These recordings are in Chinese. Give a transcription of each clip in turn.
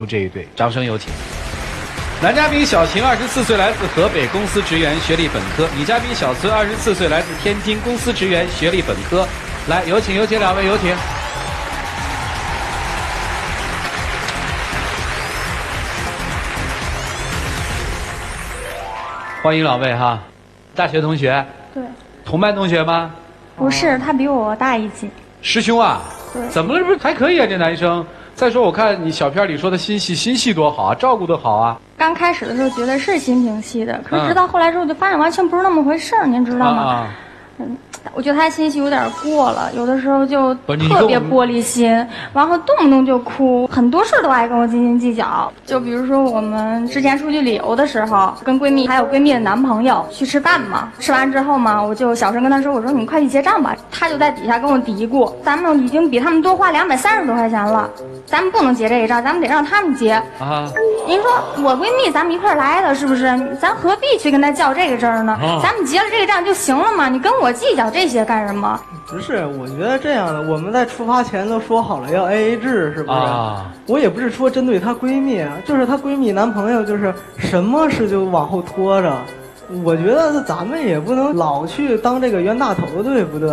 这一对，掌声有请。男嘉宾小秦24岁，来自河北，公司职员，学历本科；女嘉宾小孙24岁，来自天津，公司职员，学历本科。来，有请两位，有请。欢迎两位哈，大学同学。对。同班同学吗？不是，他比我大一级。师兄啊？对。怎么了？这不是还可以啊，这男生。再说，我看你小片里说的心细多好啊，照顾得好啊。刚开始的时候觉得是心挺细的，可是直到后来之后就发现完全不是那么回事儿，您知道吗？我觉得他心细有点过了，有的时候就特别玻璃心，然后动不动就哭，很多事都爱跟我斤斤计较。就比如说我们之前出去旅游的时候，跟闺蜜还有闺蜜的男朋友去吃饭嘛，吃完之后嘛，我就小声跟他说，我说你们快去结账吧。他就在底下跟我嘀咕，咱们已经比他们多花230多块钱了，咱们不能结这一账，咱们得让他们结啊。您说我闺蜜咱们一块儿来的，是不是？咱何必去跟他较这个真儿呢？咱们结了这个账就行了嘛，你跟我计较这些干什么？不是，我觉得这样的，我们在出发前都说好了要 AA 制，是不是？我也不是说针对她闺蜜啊，就是她闺蜜男朋友，就是什么事就往后拖着。我觉得咱们也不能老去当这个冤大头，对不对？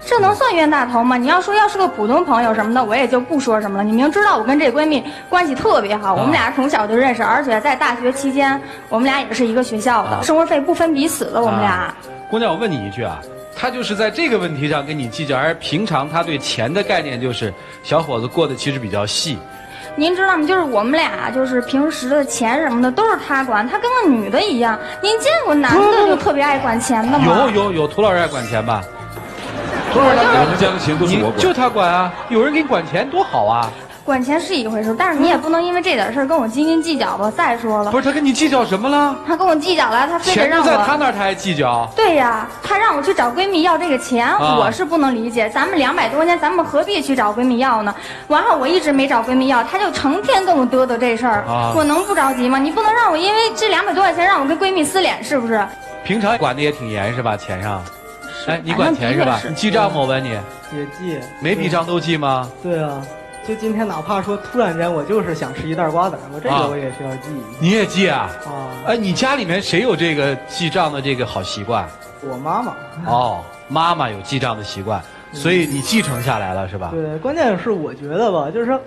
这能算冤大头吗？你要说要是个普通朋友什么的，我也就不说什么了。你明知道我跟这闺蜜关系特别好，我们俩从小就认识，而且在大学期间，我们俩也是一个学校的，生活费不分彼此的，我们俩。姑娘，我问你一句啊，他就是在这个问题上跟你计较，而平常他对钱的概念就是小伙子过得其实比较细。您知道吗？就是我们俩，就是平时的钱什么的都是他管，他跟个女的一样。您见过男的就特别爱管钱的吗？有，涂老师爱管钱吧？我们家的钱都是我管，就他管啊！有人给你管钱多好啊！管钱是一回事，但是你也不能因为这点事儿跟我斤斤计较吧。再说了，不是他跟你计较什么了？他跟我计较了，他非得让我钱就在他那儿，他还计较？对呀，他让我去找闺蜜要这个钱，我是不能理解。咱们200多块钱，咱们何必去找闺蜜要呢？完了，我一直没找闺蜜要，他就成天跟我嘚嘚这事儿，我能不着急吗？你不能让我因为这200多块钱让我跟闺蜜撕脸，是不是？平常管的也挺严是吧？钱上，哎，你管钱是吧？你记账吗？我问你。也记。每笔账都记吗？对啊。就今天，哪怕说突然间我就是想吃一袋瓜子，我这个我也需要记。你也记啊？哎，你家里面谁有这个记账的这个好习惯？我妈妈。妈妈有记账的习惯，所以你继承下来了是吧？对，关键是我觉得吧，就是说，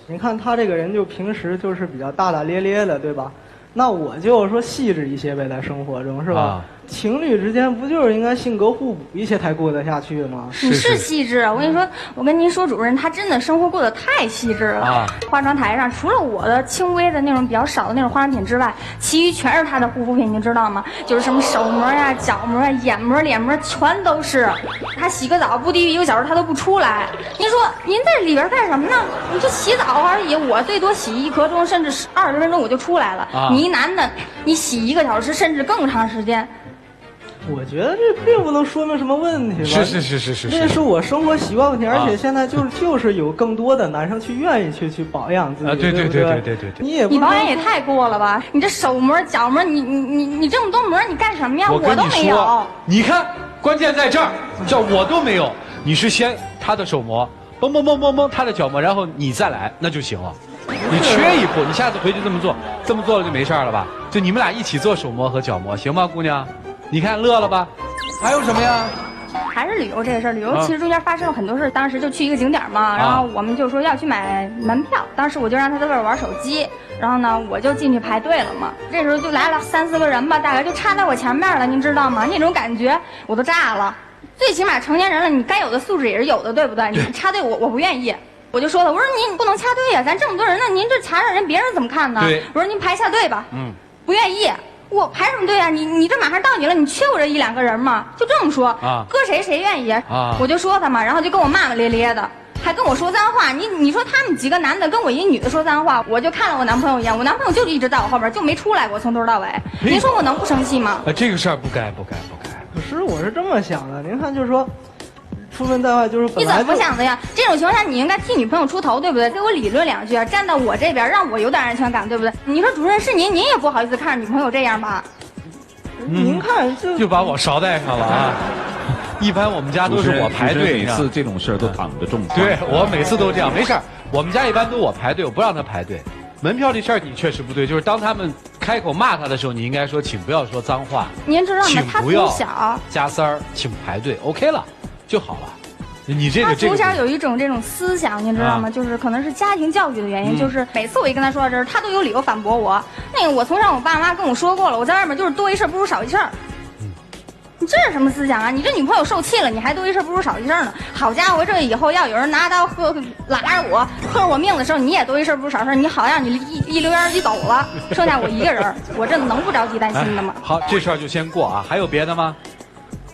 你看他这个人就平时就是比较大大咧咧的，对吧？那我就说细致一些呗，在生活中是吧？情侣之间不就是应该性格互补一些才过得下去吗？你是细致，我跟你说，我跟您说，主任他真的生活过得太细致了。化妆台上除了我的轻微的那种比较少的那种化妆品之外，其余全是他的护肤品，你知道吗？就是什么手膜呀、脚膜呀、眼膜、脸膜全都是。他洗个澡不低于1个小时他都不出来。您说您在里边干什么呢？你就洗澡而已，我最多洗1刻钟，甚至20分钟我就出来了。你一男的，你洗1个小时甚至更长时间。我觉得这并不能说明什么问题吧？是，这是我生活习惯问题，而且现在就是有更多的男生去愿意去保养自己。对，你保养也太过了吧？你这手膜、脚膜，你这么多膜，你干什么呀？我都没有。你看，关键在这儿，叫我都没有。你是先他的手膜，嘣，他的脚膜，然后你再来，那就行了。你缺一步，你下次回去这么做了就没事了吧？就你们俩一起做手膜和脚膜，行吗，姑娘？你看乐了吧？还有什么呀？还是旅游这个事儿，旅游其实中间发生了很多事。当时就去一个景点嘛，然后我们就说要去买门票，当时我就让他在外边玩手机，然后呢我就进去排队了嘛。这时候就来了3、4个人吧，大概就插在我前面了，您知道吗？那种感觉我都炸了。最起码成年人了，你该有的素质也是有的，对不对？你插队我不愿意。我就说了，我说您不能插队呀，咱这么多人呢，您这插上人，别人怎么看呢？我说您排下队吧。不愿意。我排什么队啊？你这马上到你了，你缺我这1、2个人吗？就这么说，搁谁愿意？我就说他嘛，然后就跟我骂骂咧咧的，还跟我说脏话。你说他们几个男的跟我一女的说脏话，我就看了我男朋友一眼，我男朋友就一直在我后边，就没出来过，从头到尾。您说我能不生气吗？这个事儿不该。可是我是这么想的，您看就是说。出门在外就是你怎么想的呀？这种情况下你应该替女朋友出头，对不对？给我理论2句啊，站到我这边，让我有点安全感，对不对？你说主任是您也不好意思看着女朋友这样吧？您看就把我捎带上了啊！一般我们家都是我排队，每次这种事儿都躺着中。对，我每次都这样，没事儿。我们家一般都我排队，我不让他排队。门票这事儿你确实不对，就是当他们开口骂他的时候，你应该说，请不要说脏话。您知道吗？他从小加塞儿，请排队 ，OK 了就好了。你这个他从小有一种这种思想，您知道吗？就是可能是家庭教育的原因，就是每次我一跟他说到这儿，他都有理由反驳我。那个我从小我爸妈跟我说过了，我在外面就是多一事不如少一事儿。你这是什么思想啊？你这女朋友受气了，你还多一事不如少一事呢？好家伙，这以后要有人拿刀拉着我喝我命的时候，你也多一事不如少事，你好让你一溜烟就走了，剩下我一个人，我这能不着急担心的吗？好，这事儿就先过啊。还有别的吗？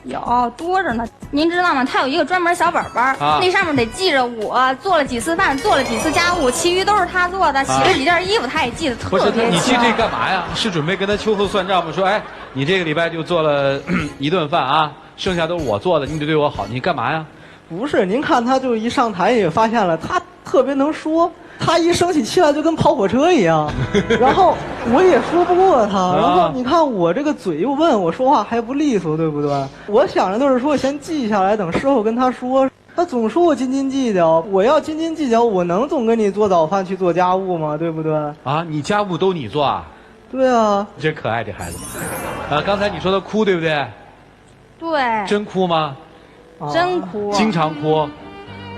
有多着呢。您知道吗？他有一个专门小本本，那上面得记着我做了几次饭，做了几次家务，其余都是他做的。洗了几件衣服，他也记得特别清。不是，你记这干嘛呀？是准备跟他秋后算账吗？说，哎，你这个礼拜就做了一顿饭啊，剩下都是我做的，你得对我好，你干嘛呀？不是，您看他就一上台也发现了，他特别能说。他一生起气来就跟跑火车一样，然后我也说不过他，然后你看我这个嘴又问我说话还不利索，对不对？我想着都是说先记下来，等事后跟他说。他总说我斤斤计较，我要斤斤计较，我能总跟你做早饭去做家务吗？对不对？啊，你家务都你做啊？对啊，真可爱这孩子。刚才你说他哭对不对？对。真哭吗？真哭。经常哭，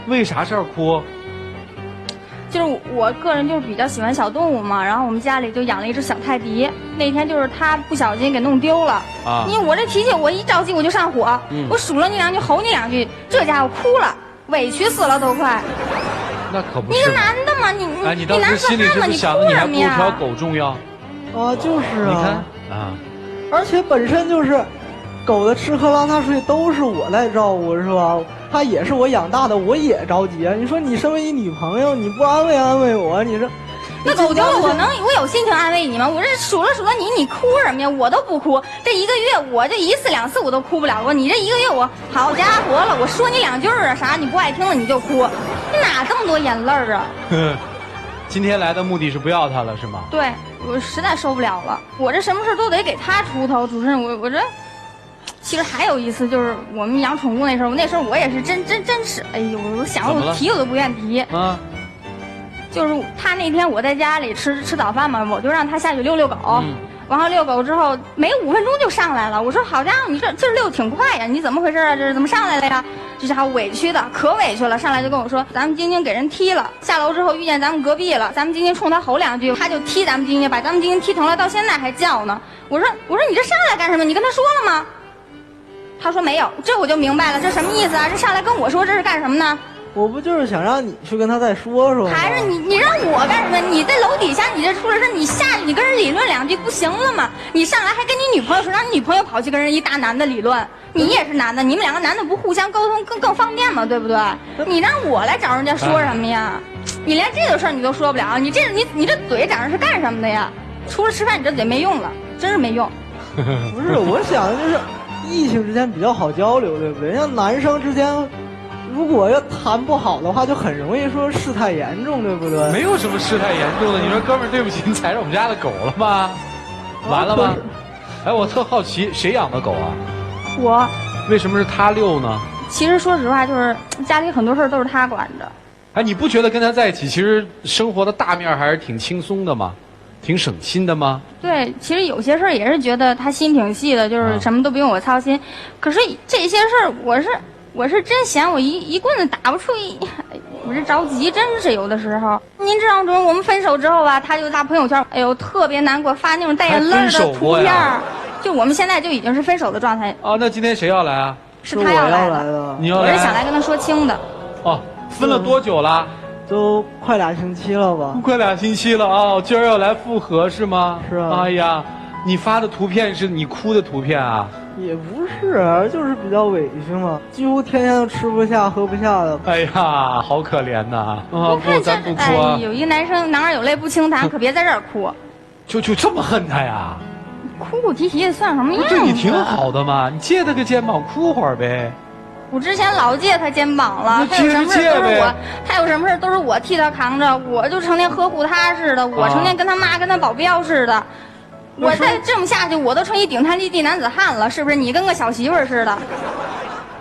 为啥事儿哭？就是我个人就是比较喜欢小动物嘛，然后我们家里就养了一只小泰迪。那天就是他不小心给弄丢了啊！因为我这脾气，我一着急我就上火，我数了你两句，吼你两句，这家伙哭了，委屈死了都快。那可不是。你个男的嘛，你当时心里是不是想着你还不如条狗重要？啊，就是啊。你看啊，而且本身就是，狗的吃喝拉撒睡都是我在照顾，是吧？他也是我养大的，我也着急啊！你说你身为一女朋友，你不安慰安慰我，你说那狗丢了，我有心情安慰你吗？我这数了你哭什么呀？我都不哭，这一个月我这一次两次我都哭不了过，你这一个月我好家伙了，我说你两句啊，啥你不爱听了你就哭，你哪这么多眼泪啊？今天来的目的是不要他了是吗？对，我实在受不了了，我这什么事都得给他出头。主持人，我这。其实还有一次，就是我们养宠物那时候，我也是真是，哎呦，我想我提我都不愿提。啊，就是他那天我在家里吃早饭嘛，我就让他下去遛狗。然后遛狗之后没5分钟就上来了，我说好家伙，你这劲儿遛挺快呀，你怎么回事啊？这是怎么上来了呀？这家伙委屈的可委屈了，上来就跟我说，咱们晶晶给人踢了，下楼之后遇见咱们隔壁了，咱们晶晶冲他吼两句，他就踢咱们晶晶，把咱们晶晶踢疼了，到现在还叫呢。我说你这上来干什么？你跟他说了吗？他说没有，这我就明白了，这什么意思啊？这上来跟我说这是干什么呢？我不就是想让你去跟他再说说吗？还是你让我干什么？你在楼底下，你这出了事，你下去你跟人理论两句不行了吗？你上来还跟你女朋友说，让你女朋友跑去跟人一大男的理论，你也是男的，你们两个男的不互相沟通更方便吗？对不对？你让我来找人家说什么呀？你连这个事儿你都说不了，你这嘴长着是干什么的呀？除了吃饭，你这嘴没用了，真是没用。不是，我想的就是。异性之间比较好交流，对不对？像男生之间，如果要谈不好的话，就很容易说事态严重，对不对？没有什么事态严重的。你说哥们儿，对不起，你踩着我们家的狗了吗？完了吗？哎，我特好奇，谁养的狗啊？我。为什么是他遛呢？其实说实话，就是家里很多事儿都是他管着。哎，你不觉得跟他在一起，其实生活的大面还是挺轻松的吗？挺省心的吗？对，其实有些事儿也是觉得他心挺细的，就是什么都不用我操心。可是这些事儿，我是真嫌我一棍子打不出我这着急，真是有的时候。您知道，我们分手之后吧，他就发朋友圈，哎呦，特别难过，发那种带眼泪的图片。就我们现在就已经是分手的状态。哦，那今天谁要来啊？是他要来的。你要来？我是想来跟他说清的。哦，分了多久了？都快2星期了吧？快2星期了啊！今儿要来复合是吗？是啊。哎呀，你发的图片是你哭的图片啊？也不是，就是比较委屈嘛，几乎天天都吃不下喝不下的。哎呀，好可怜呐！我看咱不哭啊。有一个男生男儿有泪不轻弹，可别在这儿哭。就这么恨他呀？哭哭啼啼的算什么样？对你挺好的嘛，你借他个肩膀哭会儿呗。我之前老借他肩膀了，他有什么事都是我，他有什么事都是我替他扛着，我就成天呵护他似的，我成天跟他妈跟他保镖似的，我再这么下去，我都成一顶天立地男子汉了，是不是？你跟个小媳妇儿似的。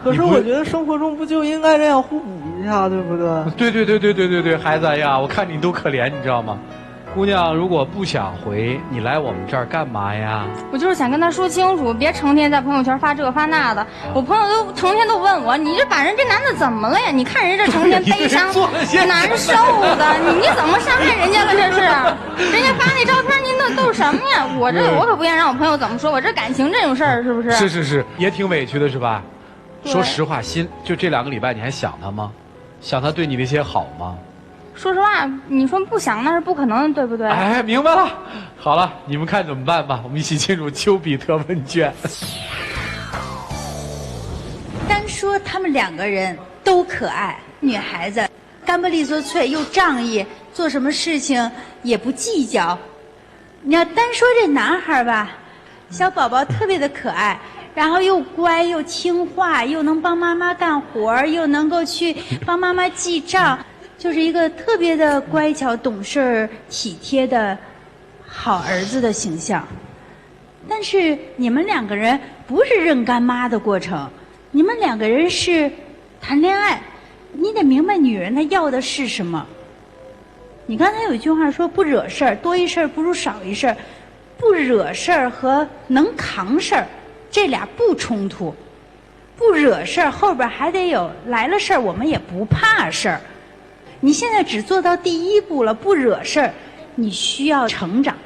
可是我觉得生活中不就应该这样互补一下，对不对？对，孩子呀，我看你都可怜，你知道吗？姑娘如果不想回，你来我们这儿干嘛呀？我就是想跟他说清楚，别成天在朋友圈发这发那的。我朋友都成天都问我，你这把人这男的怎么了呀？你看人这成天悲伤难受的，你怎么伤害人家了？这是，人家发那照片，您都是什么呀？我可不愿意让我朋友怎么说，我这感情这种事儿是不是？是，也挺委屈的是吧？说实话，就这2个礼拜，你还想他吗？想他对你那些好吗？说实话，你说不想那是不可能的，对不对？哎，明白了。好了，你们看怎么办吧？我们一起进入丘比特问卷。单说他们2个人都可爱，女孩子干巴利索脆又仗义，做什么事情也不计较。你要单说这男孩吧，小宝宝特别的可爱，然后又乖又听话，又能帮妈妈干活，又能够去帮妈妈记账。就是一个特别的乖巧、懂事、体贴的好儿子的形象。但是你们2个人不是认干妈的过程，你们2个人是谈恋爱。你得明白女人她要的是什么。你刚才有一句话说不惹事儿，多一事儿不如少一事儿。不惹事儿和能扛事儿，这俩不冲突。不惹事儿后边还得有来了事儿，我们也不怕事儿。你现在只做到第1步了，不惹事儿，你需要成长，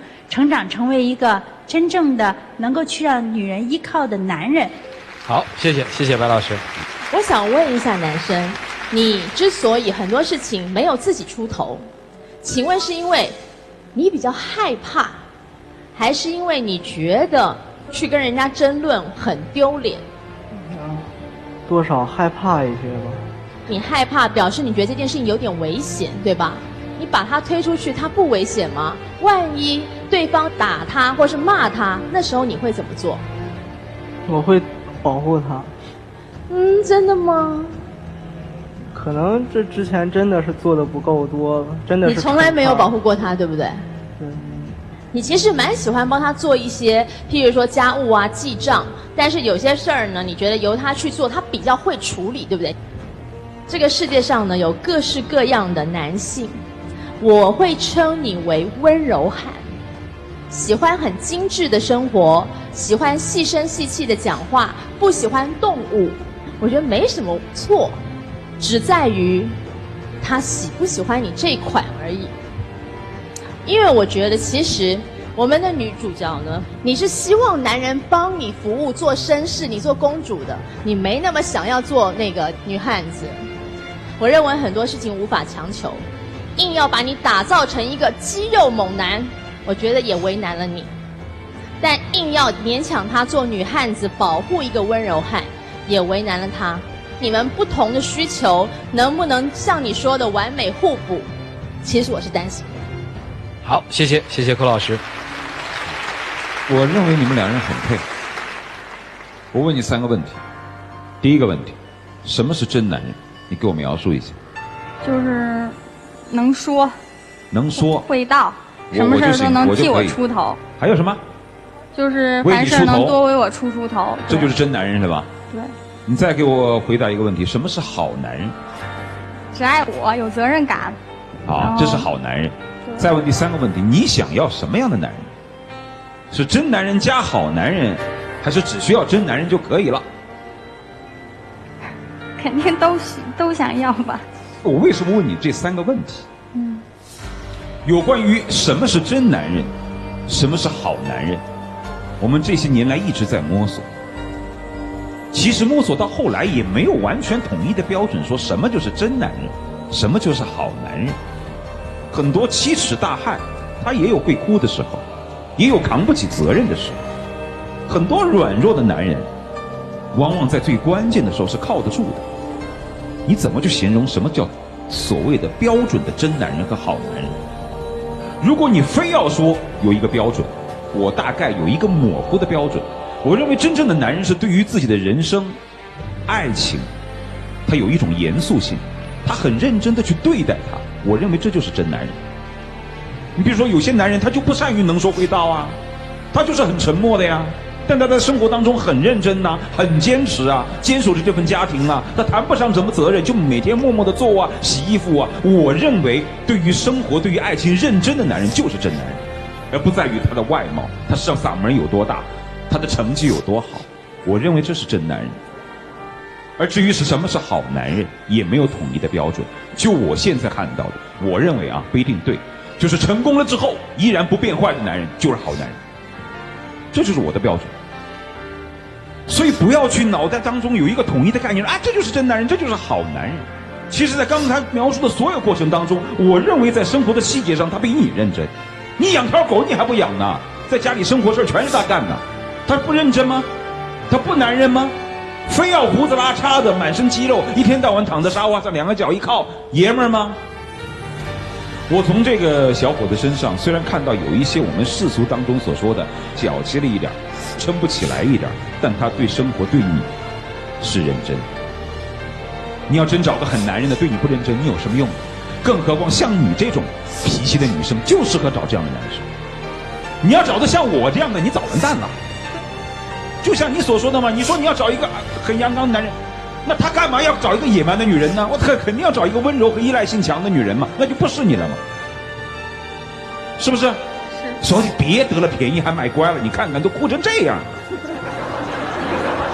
成为一个真正的能够去让女人依靠的男人。好，谢谢白老师。我想问一下男生，你之所以很多事情没有自己出头，请问是因为你比较害怕，还是因为你觉得去跟人家争论很丢脸？多少害怕一些吧。你害怕表示你觉得这件事情有点危险，对吧？你把他推出去，他不危险吗？万一对方打他或是骂他，那时候你会怎么做？我会保护他。真的吗？可能这之前真的是做的不够多，真的是。你从来没有保护过他，对不对？对。你其实蛮喜欢帮他做一些，譬如说家务啊、记账，但是有些事儿呢，你觉得由他去做，他比较会处理，对不对？这个世界上呢，有各式各样的男性，我会称你为温柔汉，喜欢很精致的生活，喜欢细声细气的讲话，不喜欢动武。我觉得没什么错，只在于他喜不喜欢你这一款而已。因为我觉得其实我们的女主角呢，你是希望男人帮你服务做绅士，你做公主的，你没那么想要做那个女汉子。我认为很多事情无法强求，硬要把你打造成一个肌肉猛男，我觉得也为难了你。但硬要勉强他做女汉子，保护一个温柔汉，也为难了他。你们不同的需求能不能像你说的完美互补？其实我是担心的。好，谢谢寇老师。我认为你们2人很配。我问你3个问题。第一个问题，什么是真男人？你给我描述一下。就是能说，会道，什么事儿都能替我出头。还有什么？就是凡事能多为我出头。这就是真男人是吧？对。你再给我回答一个问题，什么是好男人？只爱我，有责任感。好，这是好男人。再问第3个问题，你想要什么样的男人？是真男人加好男人，还是只需要真男人就可以了？肯定都想要吧。我为什么问你这3个问题？有关于什么是真男人，什么是好男人，我们这些年来一直在摸索。其实摸索到后来也没有完全统一的标准，说什么就是真男人，什么就是好男人。很多奇耻大汉，他也有会哭的时候，也有扛不起责任的时候。很多软弱的男人，往往在最关键的时候是靠得住的。你怎么去形容什么叫所谓的标准的真男人和好男人？如果你非要说有一个标准，我大概有一个模糊的标准。我认为真正的男人是对于自己的人生、爱情，他有一种严肃性，他很认真的去对待他。我认为这就是真男人。你比如说有些男人他就不善于能说会道啊，他就是很沉默的呀，但他在生活当中很认真呐、很坚持啊，坚守着这份家庭啊，他谈不上什么责任，就每天默默的做啊，洗衣服啊。我认为，对于生活、对于爱情认真的男人就是真男人，而不在于他的外貌，他嗓门有多大，他的成绩有多好。我认为这是真男人。而至于是什么是好男人，也没有统一的标准。就我现在看到的，我认为啊，不一定对，就是成功了之后依然不变坏的男人就是好男人，这就是我的标准。所以不要去脑袋当中有一个统一的概念，啊，这就是真男人，这就是好男人。其实在刚才描述的所有过程当中，我认为在生活的细节上他比你认真。你养条狗你还不养呢，在家里生活事全是他干的，他不认真吗？他不男人吗？非要胡子拉碴的，满身肌肉，一天到晚躺在沙发上，两个脚一靠，爷们儿吗？我从这个小伙子身上，虽然看到有一些我们世俗当中所说的矫情了一点，撑不起来一点，但他对生活对你是认真。你要真找个很男人的对你不认真，你有什么用？更何况像你这种脾气的女生，就适合找这样的男生。你要找的像我这样的，你早完蛋了。就像你所说的嘛，你说你要找一个很阳刚的男人，那他干嘛要找一个野蛮的女人呢？我肯定要找一个温柔和依赖性强的女人嘛，那就不是你了嘛，是不是？是。所以别得了便宜还卖乖了，你看看都哭成这样。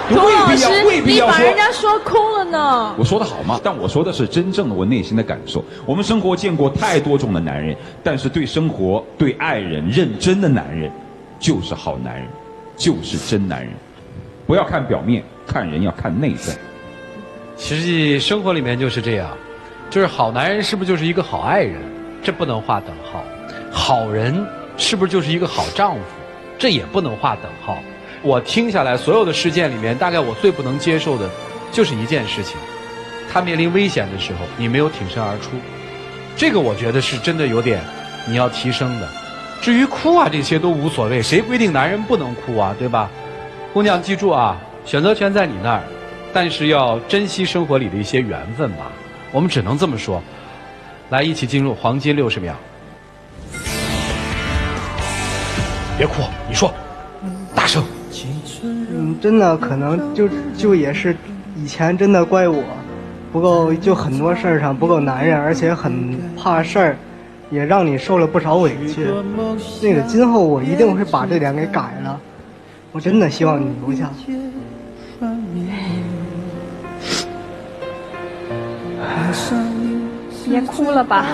童老师，未必要说，你把人家说空了呢。我说的好吗？但我说的是真正的我内心的感受。我们生活见过太多种的男人，但是对生活、对爱人认真的男人，就是好男人，就是真男人。不要看表面，看人要看内在。实际生活里面就是这样，就是好男人是不是就是一个好爱人？这不能划等号。好人是不是就是一个好丈夫？这也不能划等号。我听下来所有的事件里面，大概我最不能接受的就是一件事情，他面临危险的时候，你没有挺身而出，这个我觉得是真的有点你要提升的。至于哭啊这些都无所谓，谁规定男人不能哭啊，对吧？姑娘记住啊，选择权在你那儿，但是要珍惜生活里的一些缘分吧，我们只能这么说。来，一起进入黄金60秒。别哭，你说，大声。真的可能就也是以前真的怪我不够，就很多事儿上不够男人，而且很怕事儿，也让你受了不少委屈。那个今后我一定会把这点给改了，我真的希望你留下。别哭了吧。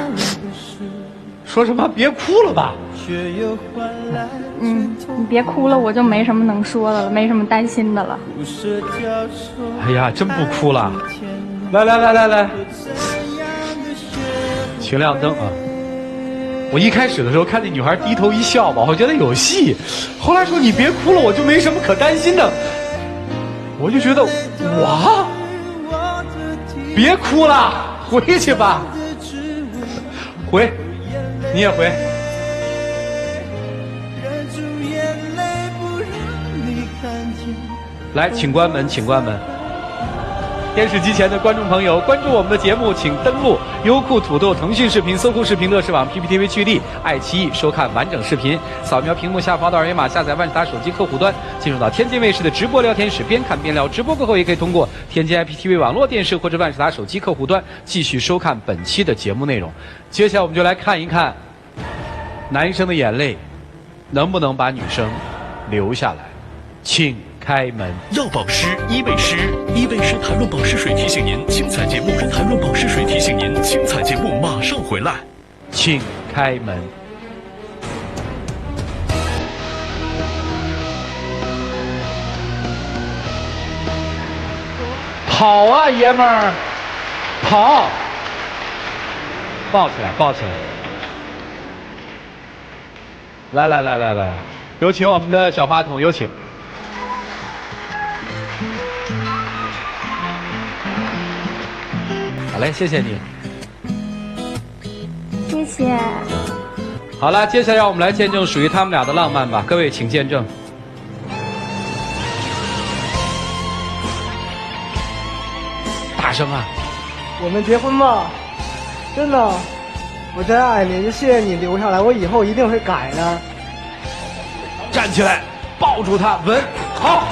说什么？别哭了吧。你别哭了，我就没什么能说的了，没什么担心的了。哎呀，真不哭了。来，请亮灯啊！我一开始的时候看那女孩低头一笑吧，我觉得有戏。后来说你别哭了，我就没什么可担心的。我就觉得哇，别哭了，回去吧。回，你也回。来，请关门，请关门。电视机前的观众朋友，关注我们的节目，请登录优酷、土豆、腾讯视频、搜狐视频、乐视网、PPTV 趣力、爱奇艺收看完整视频。扫描屏幕下方的二维码，下载万事达手机客户端，进入到天津卫视的直播聊天室，边看边聊。直播过后，也可以通过天津 IPTV 网络电视或者万事达手机客户端继续收看本期的节目内容。接下来我们就来看一看，男生的眼泪能不能把女生留下来。请开门。要保湿，伊贝诗，伊贝诗弹润保湿水提醒您，精彩节目跟弹润保湿水提醒您，精彩节目马上回来。请开门。跑啊，爷们儿，跑！抱起来，抱起来。来，有请我们的小话筒，有请。好嘞，谢谢你。谢谢。好了，接下来让我们来见证属于他们俩的浪漫吧。各位，请见证。大声啊！我们结婚吧，真的，我真爱你，就谢谢你留下来，我以后一定会改的。站起来，抱住他，吻，好，